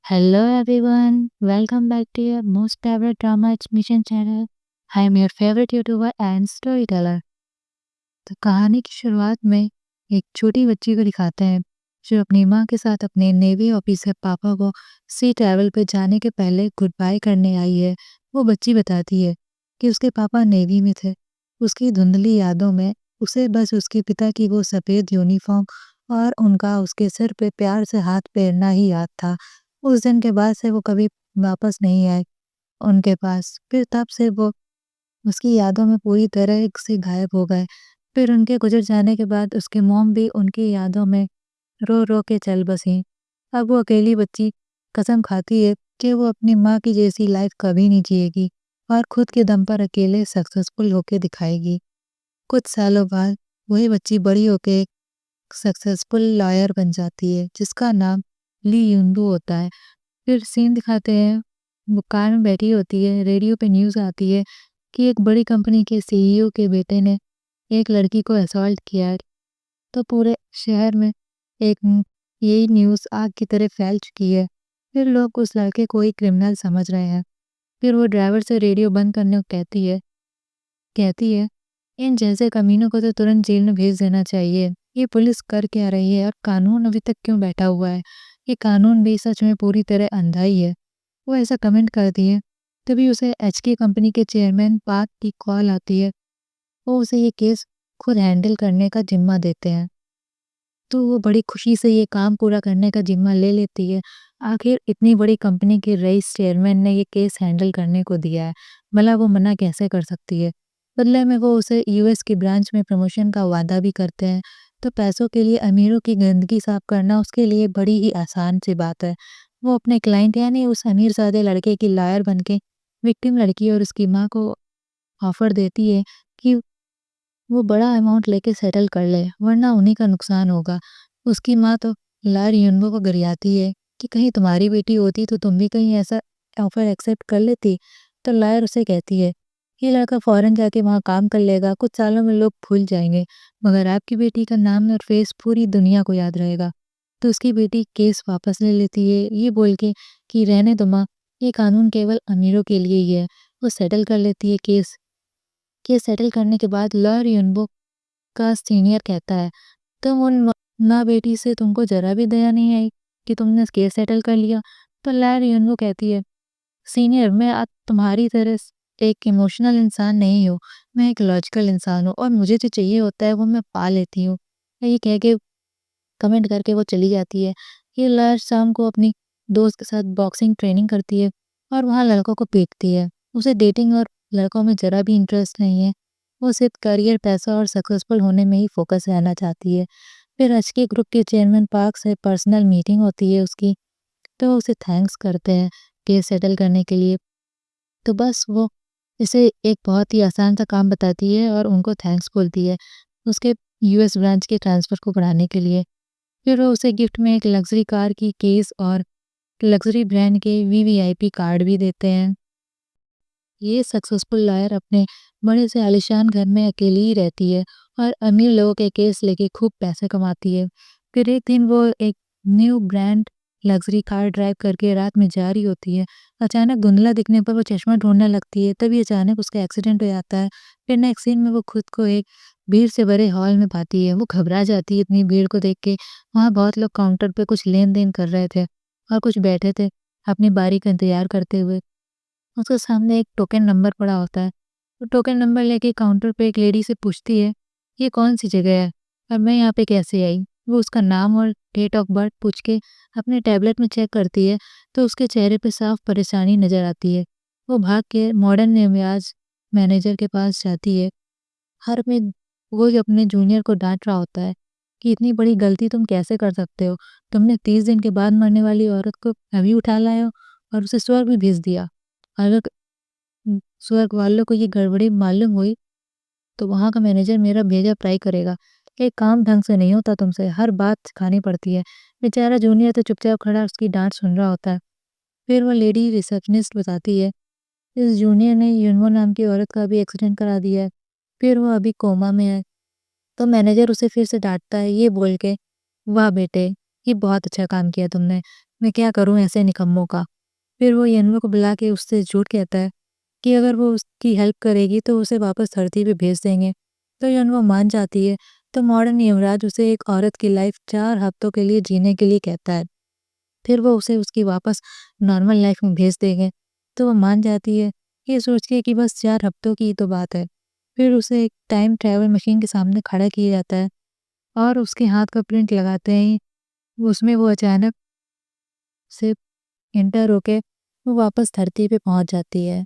Hello everyone, welcome back to your most favorite drama exhibition channel. I am your favorite YouTuber and storyteller. तो कहानी की शुरुआत में एक छोटी बच्ची को दिखाते हैं जो अपनी माँ के साथ अपने नेवी ऑफिसर पापा को सी ट्रैवल पे जाने के पहले गुड बाय करने आई है। वो बच्ची बताती है कि उसके पापा नेवी में थे। उसकी धुंधली यादों में उसे बस उसके पिता की वो सफ़ेद यूनिफॉर्म और उनका उसके सिर पे प्यार से हाथ फेरना ही याद था। उस दिन के बाद से वो कभी वापस नहीं आए उनके पास। फिर तब से वो उसकी यादों में पूरी तरह से गायब हो गए। फिर उनके गुज़र जाने के बाद उसकी मॉम भी उनकी यादों में रो-रो के चल बसीं। अब वो अकेली बच्ची कसम खाती है कि वो अपनी माँ की जैसी लाइफ़ कभी नहीं जिएगी और खुद के दम पर अकेले सक्सेसफुल होके दिखाएगी। कुछ सालों बाद वही बच्ची बड़ी होके एक सक्सेसफुल लॉयर बन जाती है जिसका नाम ली युनबो होता है। फिर सीन दिखाते हैं, वो कार में बैठी होती है, रेडियो पे न्यूज़ आती है कि एक बड़ी कंपनी के सीईओ के बेटे ने एक लड़की को असॉल्ट किया है। तो पूरे शहर में एक यही न्यूज़ आग की तरह फैल चुकी है। फिर लोग उस लड़के को ही क्रिमिनल समझ रहे हैं। फिर वो ड्राइवर से रेडियो बंद करने को कहती है, इन जैसे कमीनों को तो तुरंत जेल में भेज देना चाहिए। ये पुलिस कर क्या रही है और कानून अभी तक क्यों बैठा हुआ है? ये कानून भी सच में पूरी तरह अंधा ही है। वो ऐसा कमेंट करती है। तभी उसे एचके कंपनी के चेयरमैन पार्क की कॉल आती है। वो उसे ये केस खुद हैंडल करने का जिम्मा देते हैं। तो वो बड़ी खुशी से ये काम पूरा करने का जिम्मा ले लेती है। आखिर इतनी बड़ी कंपनी के रईस चेयरमैन ने ये केस हैंडल करने को दिया है, भला वो मना कैसे कर सकती है? बदले में वो उसे यूएस की ब्रांच में प्रमोशन का वादा भी करते हैं। तो पैसों के लिए अमीरों की गंदगी साफ करना उसके लिए बड़ी ही आसान सी बात है। वो अपने क्लाइंट यानी उस अमीरजादे लड़के की लॉयर बनके विक्टिम लड़की और उसकी माँ को ऑफर देती है कि वो बड़ा अमाउंट लेके सेटल कर ले, वरना उन्हीं का नुकसान होगा। उसकी माँ तो लार युनबो को गरियाती है कि कहीं तुम्हारी बेटी होती तो तुम भी कहीं ऐसा ऑफर एक्सेप्ट कर लेती। तो लायर उसे कहती है, ये लड़का फॉरेन जाके वहाँ काम कर लेगा, कुछ सालों में लोग भूल जाएंगे, मगर आपकी बेटी का नाम और फेस पूरी दुनिया को याद रहेगा। तो उसकी बेटी केस वापस ले लेती है, ये बोल के कि रहने दो माँ, ये कानून केवल अमीरों के लिए ही है। वो सेटल कर लेती है केस। केस सेटल करने के बाद लॉयर युनबो का सीनियर कहता है, तुम उन माँ बेटी से तुमको जरा भी दया नहीं आई कि तुमने केस सेटल कर लिया? तो लैर यूनबो कहती है, सीनियर मैं आज तुम्हारी तरह एक इमोशनल इंसान नहीं हूँ, मैं एक लॉजिकल इंसान हूँ और मुझे जो चाहिए होता है वो मैं पा लेती हूँ। ये कह के कमेंट करके वो चली जाती है। ये लैर शाम को अपनी दोस्त के साथ बॉक्सिंग ट्रेनिंग करती है और वहाँ लड़कों को पीटती है। उसे डेटिंग और लड़कों में जरा भी इंटरेस्ट नहीं है। वो सिर्फ करियर, पैसा और सक्सेसफुल होने में ही फोकस रहना चाहती है। फिर एचके ग्रुप के चेयरमैन पार्क से पर्सनल मीटिंग होती है उसकी, तो वो उसे थैंक्स करते हैं केस सेटल करने के लिए। तो बस वो इसे एक बहुत ही आसान सा काम बताती है और उनको थैंक्स बोलती है उसके यूएस ब्रांच के ट्रांसफ़र को बढ़ाने के लिए। फिर वो उसे गिफ्ट में एक लग्ज़री कार की केस और लग्ज़री ब्रांड के वीवीआईपी कार्ड भी देते हैं। ये सक्सेसफुल लॉयर अपने बड़े से आलीशान घर में अकेली ही रहती है और अमीर लोगों के केस लेके खूब पैसे कमाती है। फिर एक दिन वो एक new brand luxury car drive करके रात में जा रही होती है। अचानक धुंधला दिखने पर वो चश्मा ढूंढने लगती है, तभी अचानक उसका एक्सीडेंट हो जाता है। फिर नेक्स्ट सीन में वो खुद को एक भीड़ से भरे हॉल में पाती है। वो घबरा जाती है इतनी भीड़ को देख के। वहाँ बहुत लोग काउंटर पे कुछ लेन देन कर रहे थे और कुछ बैठे थे अपनी बारी का इंतजार करते हुए। उसके सामने एक टोकन नंबर पड़ा होता है। वो टोकन नंबर लेके काउंटर पे एक लेडी से पूछती है, ये कौन सी जगह है और मैं यहाँ पे कैसे आई? वो उसका नाम और डेट ऑफ बर्थ पूछ के अपने टैबलेट में चेक करती है, तो उसके चेहरे पे साफ परेशानी नजर आती है। वो भाग के मॉडर्न लिबाज मैनेजर के पास जाती है। हर में वो जो अपने जूनियर को डांट रहा होता है कि इतनी बड़ी गलती तुम कैसे कर सकते हो? तुमने 30 दिन के बाद मरने वाली औरत को अभी उठा लाए हो और उसे स्वर्ग भी भेज दिया। अगर स्वर्ग वालों को ये गड़बड़ी मालूम हुई तो वहाँ का मैनेजर मेरा भेजा ट्राई करेगा। ये काम ढंग से नहीं होता तुमसे, हर बात सिखानी पड़ती है। बेचारा जूनियर तो चुपचाप खड़ा उसकी डांट सुन रहा होता है। फिर वो लेडी रिसेप्शनिस्ट बताती है, इस जूनियर ने युनवो नाम की औरत का भी एक्सीडेंट करा दिया है, फिर वो अभी कोमा में है। तो मैनेजर उसे फिर से डांटता है ये बोल के, वाह बेटे, ये बहुत अच्छा काम किया तुमने। मैं क्या करूँ ऐसे निकम्मों का? फिर वो यन्नो को बुला के उससे झूठ कहता है कि अगर वो उसकी हेल्प करेगी तो उसे वापस धरती पे भेज देंगे। तो यन्नो मान जाती है। तो मॉडर्न यमराज उसे एक औरत की लाइफ 4 हफ्तों के लिए जीने के लिए कहता है। फिर वो उसे उसकी वापस नॉर्मल लाइफ में भेज देंगे। तो वो मान जाती है, ये सोच के कि बस 4 हफ्तों की ही तो बात है। फिर उसे एक टाइम ट्रैवल मशीन के सामने खड़ा किया जाता है और उसके हाथ का प्रिंट लगाते ही उसमें वो अचानक से एंटर होके वो वापस धरती पे पहुंच जाती है।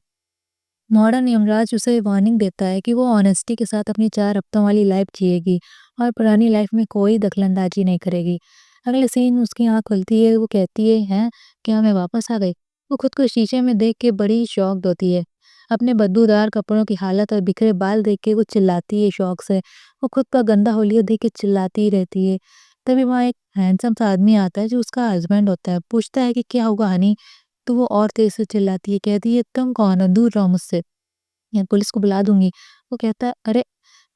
मॉडर्न यमराज उसे वार्निंग देता है कि वो ऑनेस्टी के साथ अपनी 4 हफ्तों वाली लाइफ जिएगी और पुरानी लाइफ में कोई दखलंदाजी नहीं करेगी। अगले सीन उसकी आँख खुलती है, वो कहती है, हैं क्या मैं वापस आ गई? वो खुद को शीशे में देख के बड़ी शॉक्ड होती है। अपने बदबूदार कपड़ों की हालत और बिखरे बाल देख के वो चिल्लाती है शौक से। वो खुद का गंदा हुलिया देख के चिल्लाती ही रहती है। तभी वहाँ एक हैंडसम सा आदमी आता है जो उसका हस्बैंड होता है। पूछता है कि क्या हुआ हनी? तो वो और तेज से चिल्लाती है, कहती है, तुम कौन हो? दूर रहो मुझसे, या पुलिस को बुला दूँगी। वो कहता है, अरे!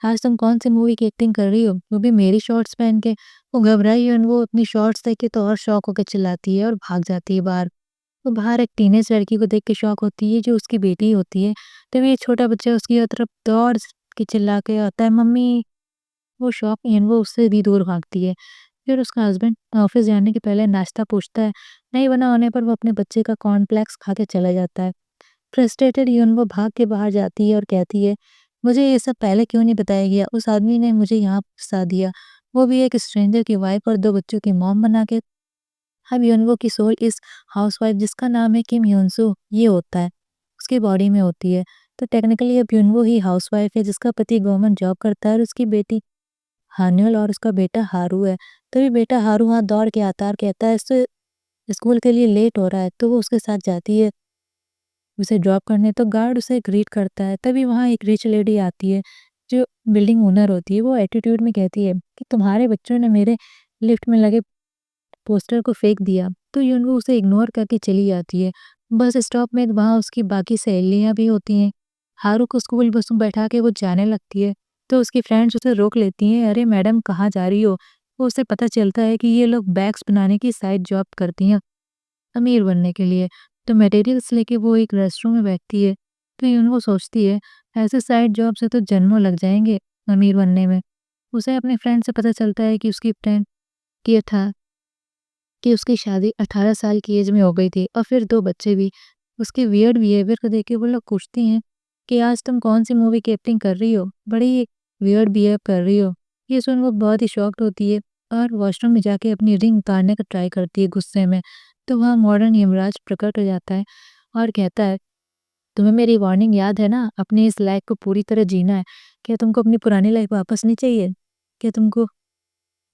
आज तुम कौन-सी मूवी की एक्टिंग कर रही हो? वो भी मेरी शॉर्ट्स पहन के। वो घबराई और वो अपनी शॉर्ट्स देख के तो और शॉक होके चिल्लाती है और भाग जाती है बाहर। वो बाहर एक टीनेज लड़की को देख के शॉक होती है जो उसकी बेटी होती है। तभी एक छोटा बच्चा उसकी तरफ दौड़ के चिल्ला के आता है, मम्मी! वो शॉक में वो उससे भी दूर भागती है। फिर उसका हस्बैंड ऑफिस जाने के पहले नाश्ता पूछता है। नहीं बना होने पर वो अपने बच्चे का कॉर्नफ्लेक्स खा के चला जाता है। फ्रस्ट्रेटेड यून वो भाग के बाहर जाती है और कहती है, मुझे ये सब पहले क्यों नहीं बताया गया? उस आदमी ने मुझे यहाँ फँसा दिया, वो भी एक स्ट्रेंजर की वाइफ और 2 बच्चों की मॉम बना के। अब यूनवो की सोल इस हाउसवाइफ जिसका नाम है किम ह्यून-सो ये होता है, उसकी बॉडी में होती है। तो टेक्निकली अब यूनवो ही हाउसवाइफ है जिसका पति गवर्नमेंट जॉब करता है और उसकी बेटी हान्युल और उसका बेटा हारू है। तभी बेटा हारू वहाँ दौड़ के आता है और कहता है, इससे स्कूल के लिए लेट हो रहा है, तो वो उसके साथ जाती है उसे ड्रॉप करने। तो गार्ड उसे ग्रीट करता है। तभी वहाँ एक रिच लेडी आती है जो बिल्डिंग ओनर होती है। वो एटीट्यूड में कहती है कि तुम्हारे बच्चों ने मेरे लिफ्ट में लगे पोस्टर को फेंक दिया। तो यूनवो उसे इग्नोर करके चली जाती है। बस स्टॉप में वहाँ उसकी बाकी सहेलियाँ भी होती हैं। हारू को स्कूल बस में बैठा के वो जाने लगती है। तो उसकी फ्रेंड्स उसे रोक लेती हैं, अरे मैडम कहाँ जा रही हो? वो उसे पता चलता है कि ये लोग बैग्स बनाने की साइड जॉब करती हैं अमीर बनने के लिए। तो मटेरियल्स लेके वो एक रेस्टोरेंट में बैठती है। तो यूँ वो सोचती है, ऐसे साइड जॉब से तो जन्मों लग जाएँगे अमीर बनने में। उसे अपने फ्रेंड से पता चलता है कि उसकी फ्रेंड ये था कि उसकी शादी 18 साल की एज में हो गई थी और फिर 2 बच्चे भी। उसके वियर्ड बिहेवियर को देख के वो लोग पूछती हैं कि आज तुम कौन-सी मूवी की एक्टिंग कर रही हो? बड़ी वियर्ड बिहेव कर रही हो। ये सुन वो बहुत ही शॉक्ड होती है और वॉशरूम में जाके अपनी रिंग उतारने का ट्राई करती है गुस्से में। तो वहाँ मॉडर्न यमराज प्रकट हो जाता है और कहता है, तुम्हें मेरी वार्निंग याद है ना? अपनी इस लाइफ को पूरी तरह जीना है। क्या तुमको अपनी पुरानी लाइफ वापस नहीं चाहिए? क्या तुमको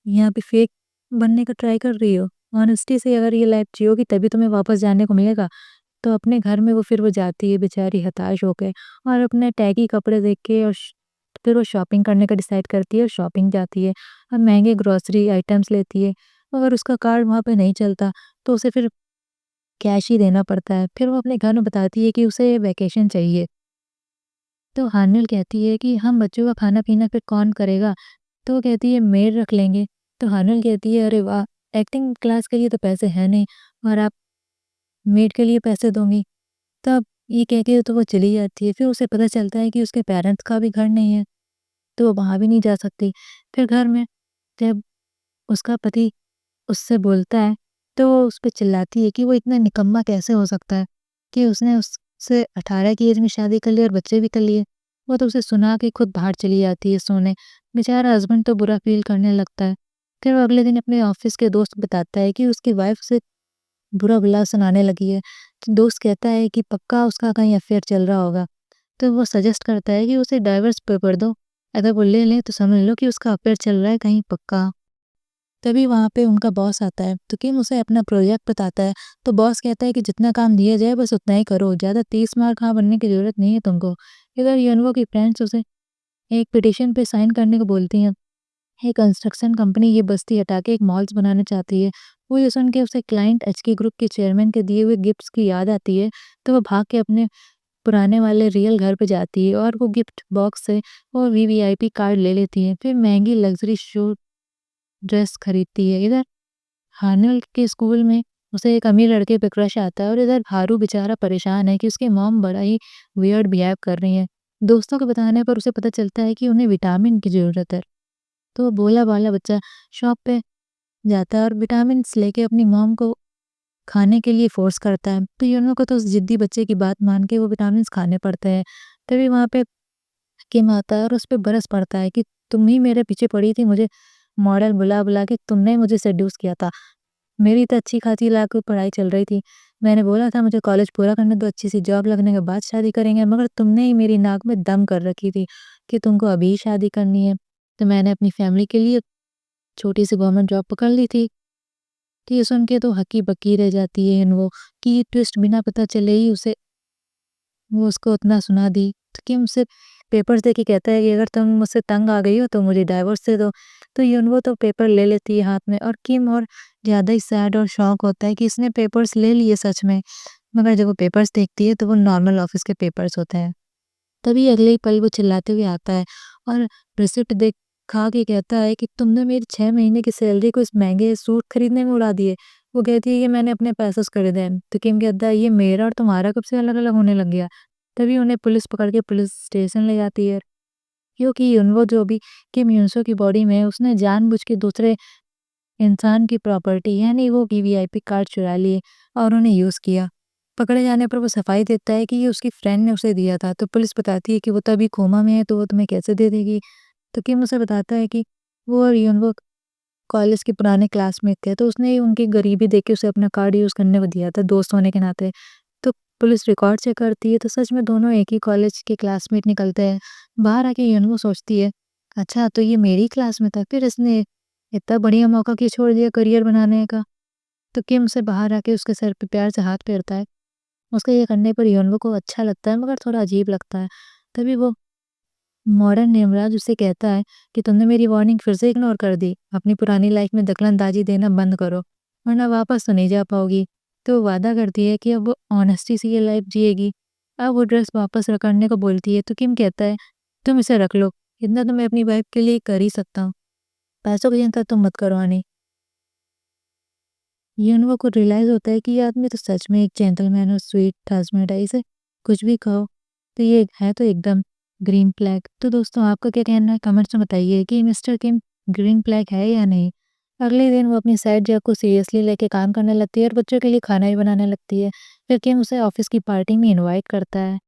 यहाँ पे फेक बनने का ट्राई कर रही हो? ऑनेस्टी से अगर ये लाइफ जियोगी तभी तुम्हें वापस जाने को मिलेगा। तो अपने घर में वो फिर वो जाती है बेचारी हताश होके और अपने टैगी कपड़े देख के और फिर वो शॉपिंग करने का डिसाइड करती है और शॉपिंग जाती है और महँगे ग्रोसरी आइटम्स लेती है। अगर उसका कार्ड वहाँ पे नहीं चलता तो उसे फिर कैश ही देना पड़ता है। फिर वो अपने घर में बताती है कि उसे वैकेशन चाहिए। तो हानिल कहती है कि हम बच्चों का खाना-पीना फिर कौन करेगा? तो वो कहती है मेड रख लेंगे। तो हानिल कहती है, अरे वाह! एक्टिंग क्लास के लिए तो पैसे हैं नहीं और आप मेड के लिए पैसे दोगी? तब ये कह के तो वो चली जाती है। फिर उसे पता चलता है कि उसके पेरेंट्स का भी घर नहीं है, तो वो वहाँ भी नहीं जा सकती। फिर घर में जब उसका पति उससे बोलता है, तो वो उस पे चिल्लाती है कि वो इतना निकम्मा कैसे हो सकता है कि उसने उससे 18 की एज में शादी कर ली और बच्चे भी कर लिए। वो तो उसे सुना के खुद बाहर चली जाती है सोने। बेचारा हस्बैंड तो बुरा फ़ील करने लगता है। फिर वो अगले दिन अपने ऑफ़िस के दोस्त को बताता है कि उसकी वाइफ़ उसे बुरा-भला सुनाने लगी है। तो दोस्त कहता है कि पक्का उसका कहीं अफ़ेयर चल रहा होगा। तो वो सजेस्ट करता है कि उसे डाइवोर्स पेपर दो। अगर वो ले लें तो समझ लो कि उसका अफ़ेयर चल रहा है कहीं पक्का। तभी वहाँ पे उनका बॉस आता है, तो किम उसे अपना प्रोजेक्ट बताता है। तो बॉस कहता है कि जितना काम दिया जाए बस उतना ही करो, ज़्यादा 30 मार खा बनने की ज़रूरत नहीं है तुमको। इधर यूनवो की फ्रेंड्स उसे एक पिटीशन पे साइन करने को बोलती हैं। एक कंस्ट्रक्शन कंपनी ये बस्ती हटा के एक मॉल्स बनाना चाहती है। वो ये सुन के उसे क्लाइंट एचके ग्रुप के चेयरमैन के दिए हुए गिफ्ट्स की याद आती है। तो वो भाग के अपने पुराने वाले रियल घर पे जाती है और वो गिफ्ट बॉक्स से वो वीवीआईपी कार्ड ले लेती है। फिर महँगी लग्ज़री शो ड्रेस खरीदती है। इधर हार्नल के स्कूल में उसे एक अमीर लड़के पे क्रश आता है और इधर हारू बेचारा परेशान है कि उसकी मॉम बड़ा ही वियर्ड बिहेव कर रही है। दोस्तों के बताने पर उसे पता चलता है कि उन्हें विटामिन की ज़रूरत है। तो वो भोला-भाला बच्चा शॉप पे जाता है और विटामिन्स लेके अपनी मॉम को खाने के लिए फ़ोर्स करता है। तो यूनो को तो उस ज़िद्दी बच्चे की बात मान के वो विटामिन्स खाने पड़ते हैं। तभी वहाँ पे किम आता है और उस पे बरस पड़ता है कि तुम ही मेरे पीछे पड़ी थी, मुझे मॉडल बुला-बुला के तुमने मुझे सेड्यूस किया था। मेरी तो अच्छी-खासी लाख पढ़ाई चल रही थी। मैंने बोला था मुझे कॉलेज पूरा करने दो, अच्छी-सी जॉब लगने के बाद शादी करेंगे, मगर तुमने ही मेरी नाक में दम कर रखी थी कि तुमको अभी शादी करनी है। तो मैंने अपनी फैमिली के लिए छोटी-सी गवर्नमेंट जॉब पकड़ ली थी। तो ये सुन के तो हक्की-बक्की रह जाती है वो कि ये ट्विस्ट बिना पता चले ही वो उसको उतना सुना दी। तो किम उसे पेपर्स दे के कहता है कि अगर तुम मुझसे तंग आ गई हो तो मुझे डाइवोर्स दे दो। तो यूनवो तो पेपर ले लेती है हाथ में और किम और ज़्यादा ही सैड और शॉक होता है कि इसने पेपर्स ले लिए सच में। मगर जब वो पेपर्स देखती है तो वो नॉर्मल ऑफिस के पेपर्स होते हैं। तभी अगले ही पल वो चिल्लाते हुए आता है और रिसिप्ट दिखा के कहता है कि तुमने मेरी 6 महीने की सैलरी को इस महँगे सूट खरीदने में उड़ा दिए। वो कहती है ये मैंने अपने पैसों से खरीदे हैं। तो किम कहता है ये मेरा और तुम्हारा कब से अलग-अलग होने लग गया? तभी उन्हें पुलिस पकड़ के पुलिस स्टेशन ले जाती है। क्योंकि यूनवो जो भी किम युनसो की बॉडी में है उसने जानबूझ के दूसरे इंसान की प्रॉपर्टी यानी वो की वीआईपी कार्ड चुरा लिए और उन्हें यूज़ किया। पकड़े जाने पर वो सफाई देता है कि ये उसकी फ्रेंड ने उसे दिया था। तो पुलिस बताती है कि वो तो अभी कोमा में है तो वो तुम्हें कैसे दे देगी? तो किम उसे बताता है कि वो और यूनवो कॉलेज के पुराने क्लासमेट थे, तो उसने ही उनकी गरीबी देख के उसे अपना कार्ड यूज़ करने को दिया था दोस्त होने के नाते। तो पुलिस रिकॉर्ड चेक करती है तो सच में दोनों एक ही कॉलेज के क्लासमेट निकलते हैं। बाहर आके यूनवो सोचती है, अच्छा तो ये मेरी क्लास में था, फिर इसने इतना बढ़िया मौका क्यों छोड़ दिया करियर बनाने का? तो किम से बाहर आके उसके सर पे प्यार से हाथ फेरता है। उसके ये करने पर योनवो को अच्छा लगता है मगर थोड़ा अजीब लगता है। तभी वो मॉडर्न यमराज उसे कहता है कि तुमने मेरी वार्निंग फिर से इग्नोर कर दी। अपनी पुरानी लाइफ में दखलंदाजी देना बंद करो, वरना वापस तो नहीं जा पाओगी। तो वो वादा करती है कि अब वो ऑनेस्टी से ये लाइफ जिएगी। अब वो ड्रेस वापस करने को बोलती है तो किम कहता है तुम इसे रख लो, इतना तो मैं अपनी वाइफ के लिए कर ही सकता हूँ। पैसों की चिंता तुम मत करो हनी। यूनवो को रियलाइज़ होता है कि ये आदमी तो सच में एक जेंटलमैन और स्वीट हस्बैंड है, इसे कुछ भी कहो तो ये है तो एकदम ग्रीन फ्लैग। तो दोस्तों आपका क्या कहना है कमेंट्स में बताइए कि मिस्टर किम ग्रीन फ्लैग है या नहीं? अगले दिन वो अपनी साइड जॉब को सीरियसली लेके काम करने लगती है और बच्चों के लिए खाना भी बनाने लगती है। फिर किम उसे ऑफिस की पार्टी में इनवाइट करता है।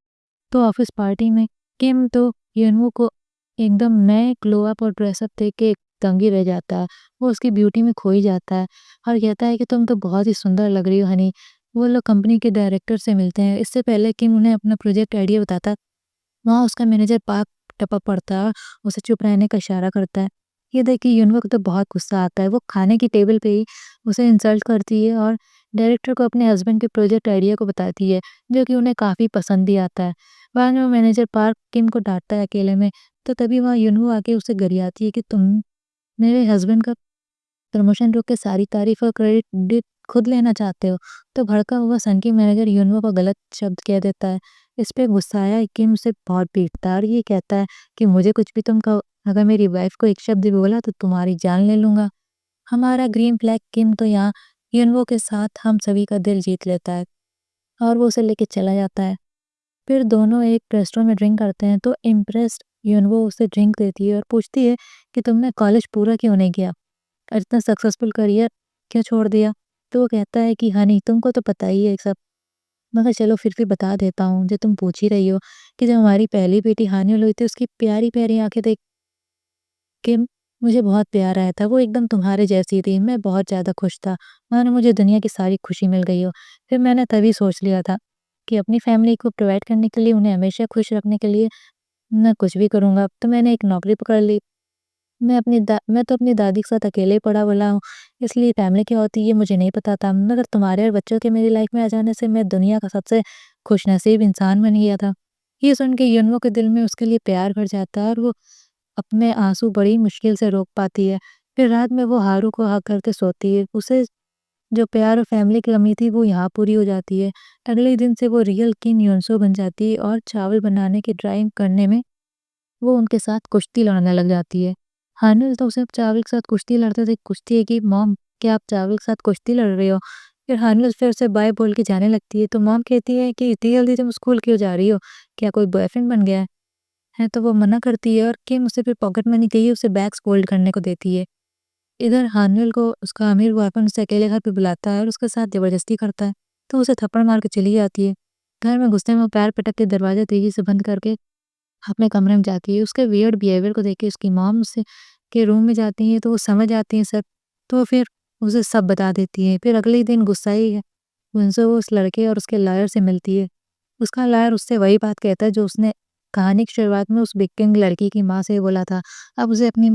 तो ऑफिस पार्टी में किम तो यूनवो को एकदम नए ग्लो अप और ड्रेसअप देख के दंग ही रह जाता है। वो उसकी ब्यूटी में खो ही जाता है और कहता है कि तुम तो बहुत ही सुंदर लग रही हो हनी। वो लोग कंपनी के डायरेक्टर से मिलते हैं। इससे पहले किम उन्हें अपना प्रोजेक्ट आइडिया बताता, वहाँ उसका मैनेजर पाक टपक पड़ता है और उसे चुप रहने का इशारा करता है। ये देख के यूनवो को तो बहुत गुस्सा आता है। वो खाने की टेबल पे ही उसे इंसल्ट करती है और डायरेक्टर को अपने हस्बैंड के प्रोजेक्ट आइडिया को बताती है, जो कि उन्हें काफ़ी पसंद भी आता है। बाद में वो मैनेजर पार्क किम को डाँटता है अकेले में, तो तभी वहाँ यूनवो आके उसे गरियाती है कि तुम मेरे हस्बैंड का प्रमोशन रोक के सारी तारीफ और क्रेडिट खुद लेना चाहते हो। तो भड़का हुआ सनकी मैनेजर यूनवो को गलत शब्द कह देता है। इस पे गुस्साया किम उसे बहुत पीटता है और ये कहता है कि मुझे कुछ भी तुम कहो, अगर मेरी वाइफ को एक शब्द भी बोला तो तुम्हारी जान ले लूंगा। हमारा ग्रीन फ्लैग किम तो यहाँ यूनवो के साथ हम सभी का दिल जीत लेता है और वो उसे लेके चला जाता है। फिर दोनों एक रेस्टोरेंट में ड्रिंक करते हैं तो इम्प्रेस्ड यूनवो उसे ड्रिंक देती है और पूछती है कि तुमने कॉलेज पूरा क्यों नहीं किया और इतना सक्सेसफुल करियर क्यों छोड़ दिया? तो वो कहता है कि हनी तुमको तो पता ही है सब, मगर चलो फिर भी बता देता हूँ जो तुम पूछ ही रही हो कि जब हमारी पहली बेटी हानिल हुई थी उसकी प्यारी-प्यारी आँखें देख के मुझे बहुत प्यार आया था। वो एकदम तुम्हारे जैसी थी, मैं बहुत ज़्यादा खुश था, मानो मुझे दुनिया की सारी खुशी मिल गई हो। फिर मैंने तभी सोच लिया था कि अपनी फैमिली को प्रोवाइड करने के लिए, उन्हें हमेशा खुश रखने के लिए मैं कुछ भी करूँगा। अब तो मैंने एक नौकरी पकड़ ली। मैं तो अपनी दादी के साथ अकेले ही पड़ा बड़ा हूँ, इसलिए फैमिली क्या होती है ये मुझे नहीं पता था। मगर तुम्हारे और बच्चों के मेरी लाइफ में आ जाने से मैं दुनिया का सबसे खुशनसीब इंसान बन गया था। ये सुन के यूनवो के दिल में उसके लिए प्यार भर जाता है और वो अपने आँसू बड़ी मुश्किल से रोक पाती है। फिर रात में वो हारू को हग करके सोती है। उसे जो प्यार और फैमिली की कमी थी वो यहाँ पूरी हो जाती है। अगले दिन से वो रियल किम योंसो बन जाती है और चावल बनाने की ड्राइंग करने में वो उनके साथ कुश्ती लड़ने लग जाती है। हानिल तो उसे चावल के साथ कुश्ती लड़ते देख पूछती है कि मॉम क्या आप चावल के साथ कुश्ती लड़ रहे हो? फिर हानिल फिर उसे बाय बोल के जाने लगती है, तो मॉम कहती है कि इतनी जल्दी तुम स्कूल क्यों जा रही हो? क्या कोई बॉयफ्रेंड बन गया है? तो वो मना करती है और किम उसे फिर पॉकेट मनी चाहिए उसे बैग्स फोल्ड करने को देती है। इधर हानिल को उसका अमीर बॉयफ्रेंड उसे अकेले घर पे बुलाता है और उसके साथ ज़बरदस्ती करता है, तो उसे थप्पड़ मार के चली जाती है। घर में घुसते में वो पैर पटक के दरवाज़ा तेज़ी से बंद करके अपने कमरे में जाती है। उसके वियर्ड बिहेवियर को देख के उसकी मॉम उससे के रूम में जाती है, तो वो समझ जाती है सब, तो फिर उसे सब बता देती है। फिर अगले दिन गुस्साई है उनसे वो उस लड़के और उसके लॉयर से मिलती है। उसका लॉयर उससे वही बात कहता है जो उसने कहानी की शुरुआत में उस विक्टिम लड़की की माँ से बोला था। अब उसे अपनी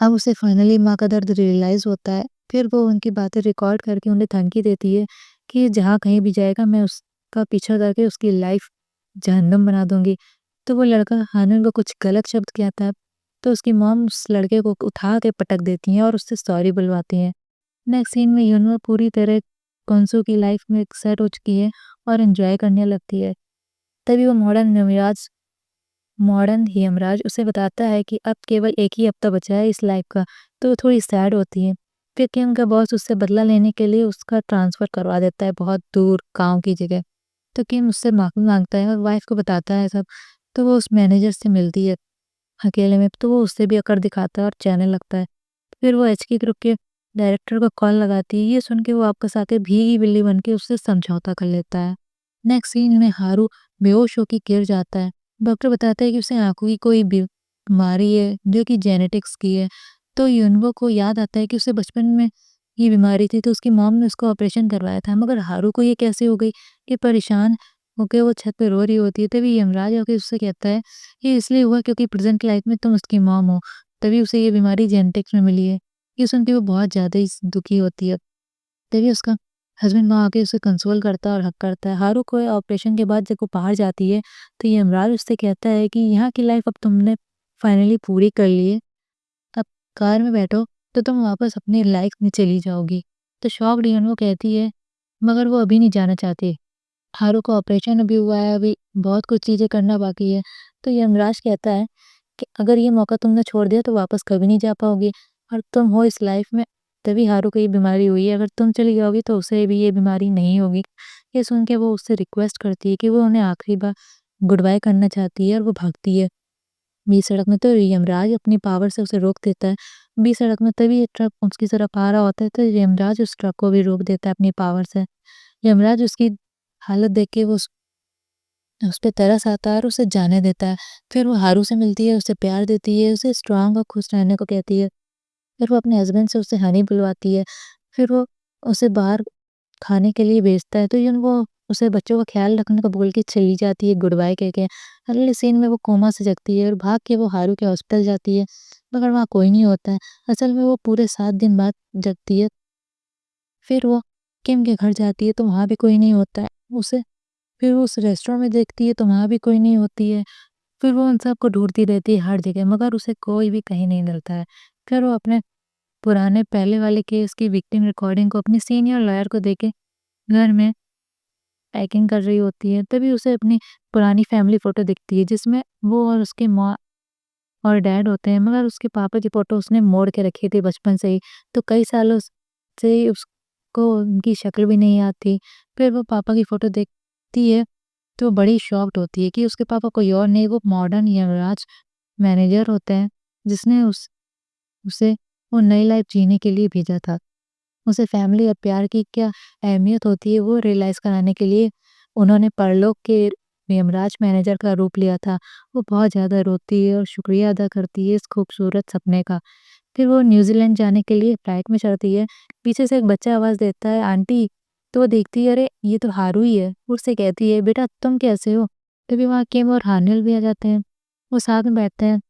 अब उसे फाइनली माँ का दर्द रियलाइज़ होता है। फिर वो उनकी बातें रिकॉर्ड करके उन्हें धमकी देती है कि जहाँ कहीं भी जाएगा मैं उसका पीछा करके उसकी लाइफ जहन्नम बना दूँगी। तो वो लड़का हानिल को कुछ गलत शब्द कहता है, तो उसकी मॉम उस लड़के को उठा के पटक देती हैं और उससे सॉरी बुलवाती हैं। नेक्स्ट सीन में यूनो पूरी तरह कंसो की लाइफ में सेट हो चुकी है और एन्जॉय करने लगती है। तभी वो मॉडर्न यमराज उसे बताता है कि अब केवल एक ही हफ्ता बचा है इस लाइफ का, तो वो थोड़ी सैड होती है। फिर किम का बॉस उससे बदला लेने के लिए उसका ट्रांसफ़र करवा देता है बहुत दूर गाँव की जगह। तो किम उससे माफ़ी माँगता है और वाइफ़ को बताता है सब, तो वो उस मैनेजर से मिलती है अकेले में, तो वो उससे भी अकड़ दिखाता है और चहने लगता है। फिर वो एचके ग्रुप के डायरेक्टर को कॉल लगाती है, ये सुन के वो वापस आके भीगी बिल्ली बन के उससे समझौता कर लेता है। नेक्स्ट सीन में हारू बेहोश होके गिर जाता है। डॉक्टर बताता है कि उसे आँखों की कोई बीमारी है जो कि जेनेटिक्स की है। तो युनवो को याद आता है कि उसे बचपन में ये बीमारी थी, तो उसकी मॉम ने उसका ऑपरेशन करवाया था, मगर हारू को ये कैसे हो गई? ये परेशान होके वो छत पे रो रही होती है, तभी यमराज आके उससे कहता है ये इसलिए हुआ क्योंकि प्रेज़ेंट लाइफ में तुम उसकी मॉम हो, तभी उसे ये बीमारी जेनेटिक्स में मिली है। ये सुन के वो बहुत ज़्यादा ही दुखी होती है। तभी उसका हस्बैंड वहाँ आके उसे कंसोल करता है और हग करता है। हारू को ऑपरेशन के बाद जब वो बाहर जाती है, तो यमराज उससे कहता है कि यहाँ की लाइफ अब तुमने फाइनली पूरी कर ली है। अब कार में बैठो, तो तुम वापस अपनी लाइफ में चली जाओगी। तो शॉक्ड यन वो कहती है, मगर वो अभी नहीं जाना चाहती। हारू का ऑपरेशन अभी हुआ है, अभी बहुत कुछ चीज़ें करना बाकी है। तो यमराज कहता है कि अगर ये मौका तुमने छोड़ दिया तो वापस कभी नहीं जा पाओगी और तुम हो इस लाइफ में, तभी हारू को ये बीमारी हुई है। अगर तुम चली जाओगी तो उसे भी ये बीमारी नहीं होगी। ये सुन के वो उससे रिक्वेस्ट करती है कि वो उन्हें आखिरी बार गुड बाय करना चाहती है और वो भागती है बीच सड़क में। तो यमराज अपनी पावर से उसे रोक देता है बीच सड़क में। तभी एक ट्रक उसकी तरफ आ रहा होता है, तो यमराज उस ट्रक को भी रोक देता है अपनी पावर से। यमराज उसकी हालत देख के वो उस पे तरस आता है और उसे जाने देता है। फिर वो हारू से मिलती है, उसे प्यार देती है, उसे स्ट्रॉन्ग और खुश रहने को कहती है। फिर वो अपने हस्बैंड से उसे हनी बुलवाती है। फिर वो उसे बाहर खाने के लिए भेजता है, तो यूँ वो उसे बच्चों का ख़्याल रखने को बोल के चली जाती है गुड बाय कह के। अगले सीन में वो कोमा से जगती है और भाग के वो हारू के हॉस्पिटल जाती है, मगर वहाँ कोई नहीं होता है। असल में वो पूरे 7 दिन बाद जगती है। फिर वो किम के घर जाती है, तो वहाँ भी कोई नहीं होता है। उसे फिर वो उस रेस्टोरेंट में देखती है, तो वहाँ भी कोई नहीं होती है। फिर वो उन सबको ढूँढती रहती है हर जगह, मगर उसे कोई भी कहीं नहीं मिलता है। फिर वो अपने पुराने पहले वाले केस की विक्टिम रिकॉर्डिंग को अपने सीनियर लॉयर को देके घर में पैकिंग कर रही होती है। तभी उसे अपनी पुरानी फैमिली फ़ोटो दिखती है, जिसमें वो और उसकी माँ और डैड होते हैं, मगर उसके पापा की फ़ोटो उसने मोड़ के रखी थी बचपन से ही, तो कई सालों से ही उसको उनकी शक्ल भी नहीं आती। फिर वो पापा की फ़ोटो देखती है, तो बड़ी शॉक्ड होती है कि उसके पापा कोई और नहीं, वो मॉडर्न यमराज मैनेजर होते हैं, जिसने उसे वो नई लाइफ जीने के लिए भेजा था। उसे फैमिली और प्यार की क्या अहमियत होती है वो रियलाइज़ कराने के लिए उन्होंने परलोक के यमराज मैनेजर का रूप लिया था। वो बहुत ज़्यादा रोती है और शुक्रिया अदा करती है इस खूबसूरत सपने का। फिर वो न्यूज़ीलैंड जाने के लिए फ्लाइट में चढ़ती है। पीछे से एक बच्चा आवाज़ देता है, आंटी। तो वो देखती है, अरे ये तो हारू ही है। वो उससे कहती है, बेटा तुम कैसे हो? तभी वहाँ किम और हानिल भी आ जाते हैं। वो साथ में बैठते हैं,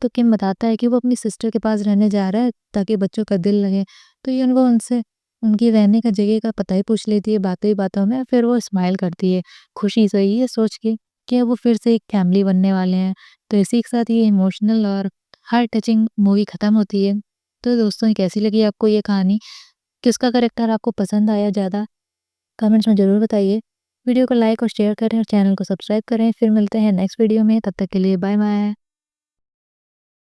तो किम बताता है कि वो अपनी सिस्टर के पास रहने जा रहा है ताकि बच्चों का दिल लगे। तो यून वो उनसे उनकी रहने का जगह का पता ही पूछ लेती है बातों ही बातों में। फिर वो स्माइल करती है खुशी से, ये सोच के कि अब वो फिर से एक फैमिली बनने वाले हैं। तो इसी के साथ ये इमोशनल और हार्ट टचिंग मूवी ख़त्म होती है। तो दोस्तों, कैसी लगी आपको ये कहानी? किसका कैरेक्टर आपको पसंद आया ज़्यादा? कमेंट्स में ज़रूर बताइए। वीडियो को लाइक और शेयर करें और चैनल को सब्सक्राइब करें। फिर मिलते हैं नेक्स्ट वीडियो में, तब तक के लिए बाय बाय।